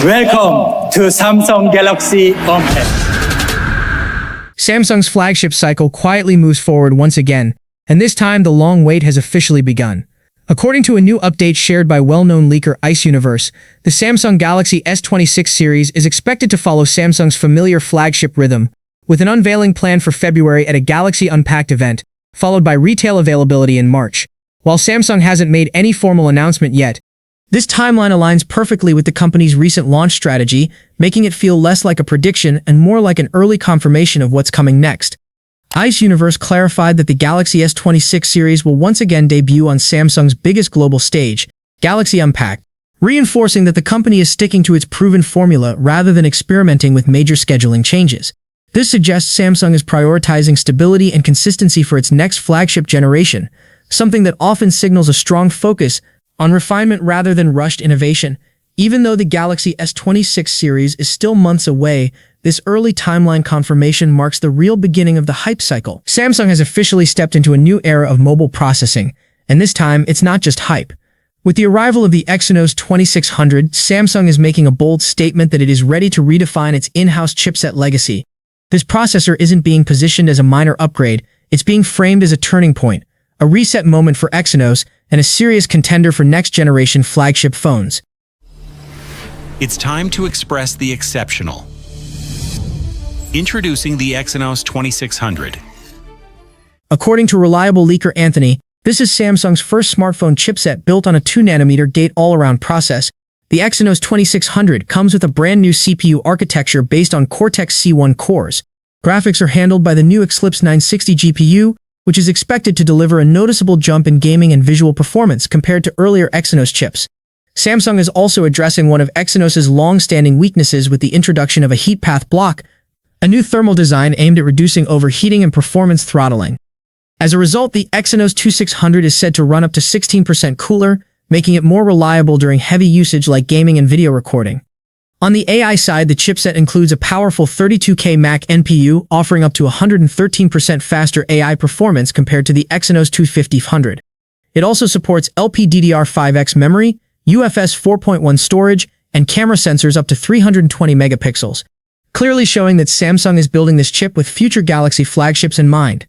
Welcome to Samsung Galaxy Unpacked. Samsung's flagship cycle quietly moves forward once again, and this time the long wait has officially begun. According to a new update shared by well-known leaker Exynos, the Samsung Galaxy S26 series is expected to follow Samsung's familiar flagship rhythm, with an unveiling planned for February at a Galaxy Unpacked event, followed by retail availability in March. While Samsung hasn't made any formal announcement yet, this timeline aligns perfectly with the company's recent launch strategy, making it feel less like a prediction and more like an early confirmation of what's coming next. Exynos clarified that the Galaxy S26 series will once again debut on Samsung's biggest global stage, Galaxy Unpacked, reinforcing that the company is sticking to its proven formula rather than experimenting with major scheduling changes. This suggests Samsung is prioritizing stability and consistency for its next flagship generation, something that often signals a strong focus on refinement rather than rushed innovation. Even though the Galaxy S26 series is still months away, this early timeline confirmation marks the real beginning of the hype cycle. Samsung has officially stepped into a new era of mobile processing, and this time it's not just hype. With the arrival of the Exynos 2600, Samsung is making a bold statement that it is ready to redefine its in-house chipset legacy. This processor isn't being positioned as a minor upgrade, it's being framed as a turning point, a reset moment for Exynos, and a serious contender for next-generation flagship phones. It's time to express the exceptional. Introducing the Exynos 2600. According to reliable leaker Anthony, this is Samsung's first smartphone chipset built on a 2nm gate-all-around process. The Exynos 2600 comes with a brand new CPU architecture based on Cortex-C1 cores. Graphics are handled by the new Exynos 960 GPU, which is expected to deliver a noticeable jump in gaming and visual performance compared to earlier Exynos chips. Samsung is also addressing one of Exynos' long-standing weaknesses with the introduction of a heat path block, a new thermal design aimed at reducing overheating and performance throttling. As a result, the Exynos 2600 is said to run up to 16% cooler, making it more reliable during heavy usage like gaming and video recording. On the AI side, the chipset includes a powerful 32K Mac NPU, offering up to 113% faster AI performance compared to the Exynos 2500. It also supports LPDDR5X memory, UFS 4.1 storage, and camera sensors up to 320 megapixels, clearly showing that Samsung is building this chip with future Galaxy flagships in mind.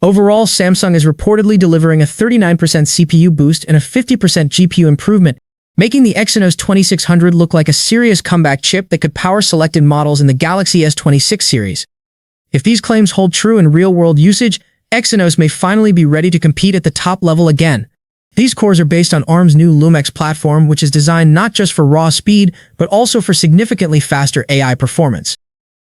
Overall, Samsung is reportedly delivering a 39% CPU boost and a 50% GPU improvement, making the Exynos 2600 look like a serious comeback chip that could power selected models in the Galaxy S26 series. If these claims hold true in real-world usage, Exynos may finally be ready to compete at the top level again. These cores are based on ARM's new Lumex platform, which is designed not just for raw speed, but also for significantly faster AI performance.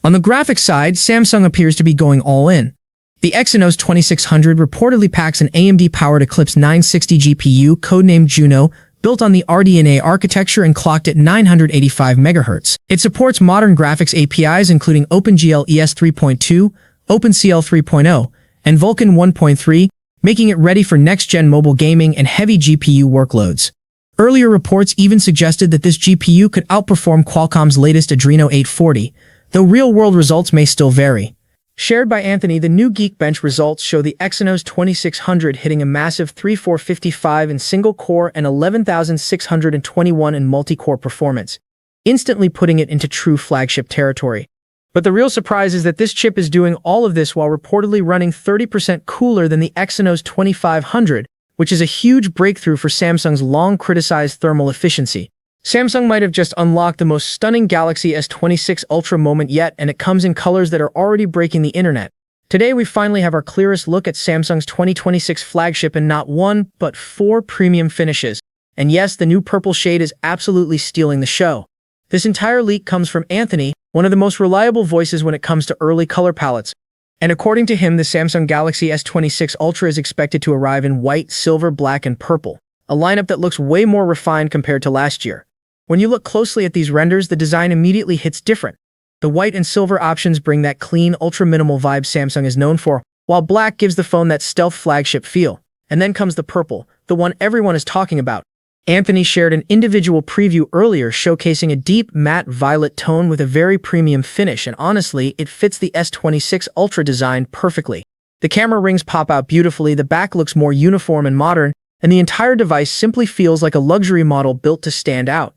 On the graphics side, Samsung appears to be going all in. The Exynos 2600 reportedly packs an AMD-powered Exynos 960 GPU codenamed Juno, built on the RDNA architecture and clocked at 985 MHz. It supports modern graphics APIs including OpenGL ES 3.2, OpenCL 3.0, and Vulkan 1.3, making it ready for next-gen mobile gaming and heavy GPU workloads. Earlier reports even suggested that this GPU could outperform Qualcomm's latest Adreno 840, though real-world results may still vary. Shared by Anthony, the new Geekbench results show the Exynos 2600 hitting a massive 3455 in single-core and 11621 in multi-core performance, instantly putting it into true flagship territory. But the real surprise is that this chip is doing all of this while reportedly running 30% cooler than the Exynos 2500, which is a huge breakthrough for Samsung's long-criticized thermal efficiency. Samsung might have just unlocked the most stunning Galaxy S26 Ultra moment yet, and it comes in colors that are already breaking the internet. Today we finally have our clearest look at Samsung's 2026 flagship in not one, but 4 premium finishes. And yes, the new purple shade is absolutely stealing the show. This entire leak comes from Anthony, one of the most reliable voices when it comes to early color palettes. And according to him, the Samsung Galaxy S26 Ultra is expected to arrive in white, silver, black, and purple, a lineup that looks way more refined compared to last year. When you look closely at these renders, the design immediately hits different. The white and silver options bring that clean, ultra-minimal vibe Samsung is known for, while black gives the phone that stealth flagship feel. And then comes the purple, the one everyone is talking about. Anthony shared an individual preview earlier showcasing a deep, matte violet tone with a very premium finish, and honestly, it fits the S26 Ultra design perfectly. The camera rings pop out beautifully, the back looks more uniform and modern, and the entire device simply feels like a luxury model built to stand out.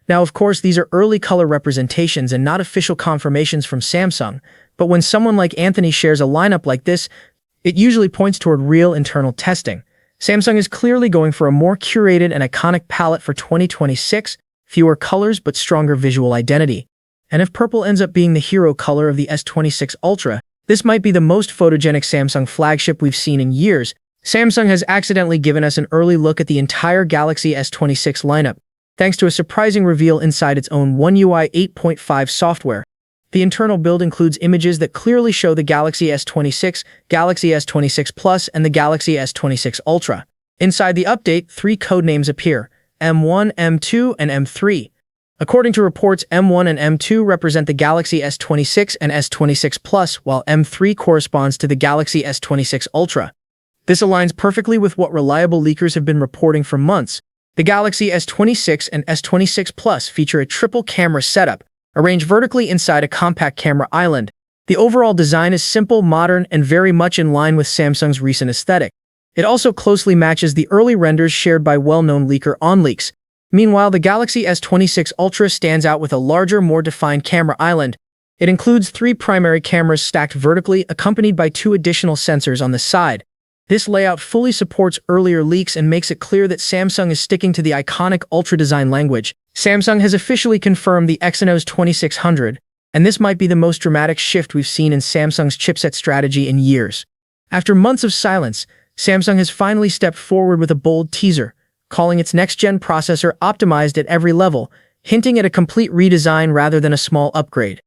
Now, of course, these are early color representations and not official confirmations from Samsung, but when someone like Anthony shares a lineup like this, it usually points toward real internal testing. Samsung is clearly going for a more curated and iconic palette for 2026, fewer colors but stronger visual identity. And if purple ends up being the hero color of the S26 Ultra, this might be the most photogenic Samsung flagship we've seen in years. Samsung has accidentally given us an early look at the entire Galaxy S26 lineup, thanks to a surprising reveal inside its own One UI 8.5 software. The internal build includes images that clearly show the Galaxy S26, Galaxy S26 Plus, and the Galaxy S26 Ultra. Inside the update, 3 codenames appear: M1, M2, and M3. According to reports, M1 and M2 represent the Galaxy S26 and S26 Plus, while M3 corresponds to the Galaxy S26 Ultra. This aligns perfectly with what reliable leakers have been reporting for months. The Galaxy S26 and S26 Plus feature a triple camera setup, arranged vertically inside a compact camera island. The overall design is simple, modern, and very much in line with Samsung's recent aesthetic. It also closely matches the early renders shared by well-known leaker OnLeaks. Meanwhile, the Galaxy S26 Ultra stands out with a larger, more defined camera island. It includes 3 primary cameras stacked vertically, accompanied by 2 additional sensors on the side. This layout fully supports earlier leaks and makes it clear that Samsung is sticking to the iconic Ultra design language. Samsung has officially confirmed the Exynos 2600, and this might be the most dramatic shift we've seen in Samsung's chipset strategy in years. After months of silence, Samsung has finally stepped forward with a bold teaser, calling its next-gen processor optimized at every level, hinting at a complete redesign rather than a small upgrade.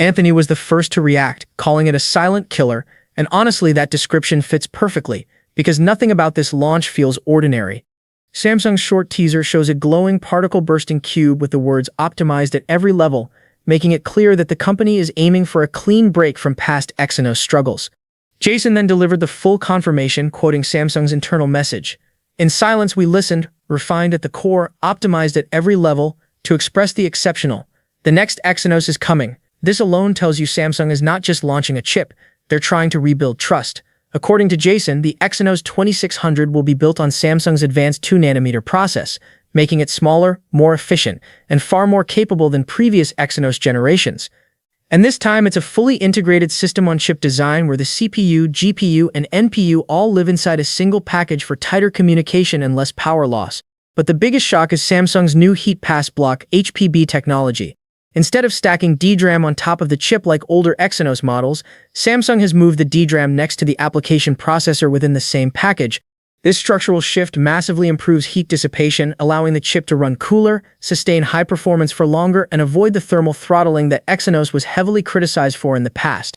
Anthony was the first to react, calling it a silent killer, and honestly that description fits perfectly, because nothing about this launch feels ordinary. Samsung's short teaser shows a glowing particle-bursting cube with the words optimized at every level, making it clear that the company is aiming for a clean break from past Exynos struggles. Jason then delivered the full confirmation, quoting Samsung's internal message. In silence we listened, refined at the core, optimized at every level, to express the exceptional. The next Exynos is coming. This alone tells you Samsung is not just launching a chip, they're trying to rebuild trust. According to Jason, the Exynos 2600 will be built on Samsung's advanced 2nm process, making it smaller, more efficient, and far more capable than previous Exynos generations. And this time it's a fully integrated system-on-chip design where the CPU, GPU, and NPU all live inside a single package for tighter communication and less power loss. But the biggest shock is Samsung's new heat pass block HPB technology. Instead of stacking DRAM on top of the chip like older Exynos models, Samsung has moved the DRAM next to the application processor within the same package. This structural shift massively improves heat dissipation, allowing the chip to run cooler, sustain high performance for longer, and avoid the thermal throttling that Exynos was heavily criticized for in the past.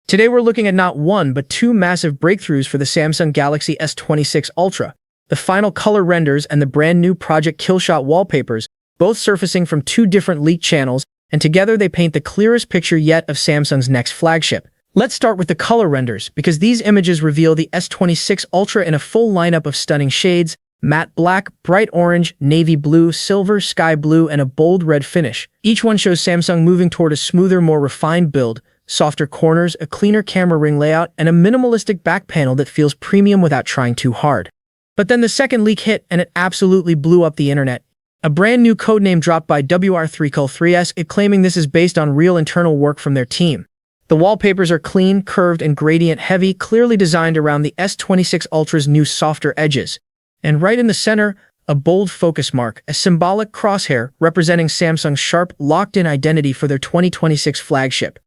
Today we're looking at not one but 2 massive breakthroughs for the Samsung Galaxy S26 Ultra, the final color renders and the brand new Project Killshot wallpapers, both surfacing from 2 different leak channels, and together they paint the clearest picture yet of Samsung's next flagship. Let's start with the color renders, because these images reveal the S26 Ultra in a full lineup of stunning shades: matte black, bright orange, navy blue, silver, sky blue, and a bold red finish. Each one shows Samsung moving toward a smoother, more refined build, softer corners, a cleaner camera ring layout, and a minimalistic back panel that feels premium without trying too hard. But then the second leak hit, and it absolutely blew up the internet. A brand new codename dropped by WR3Col3S, claiming this is based on real internal work from their team. The wallpapers are clean, curved, and gradient-heavy, clearly designed around the S26 Ultra's new softer edges. And right in the center, a bold focus mark, a symbolic crosshair representing Samsung's sharp, locked-in identity for their 2026 flagship.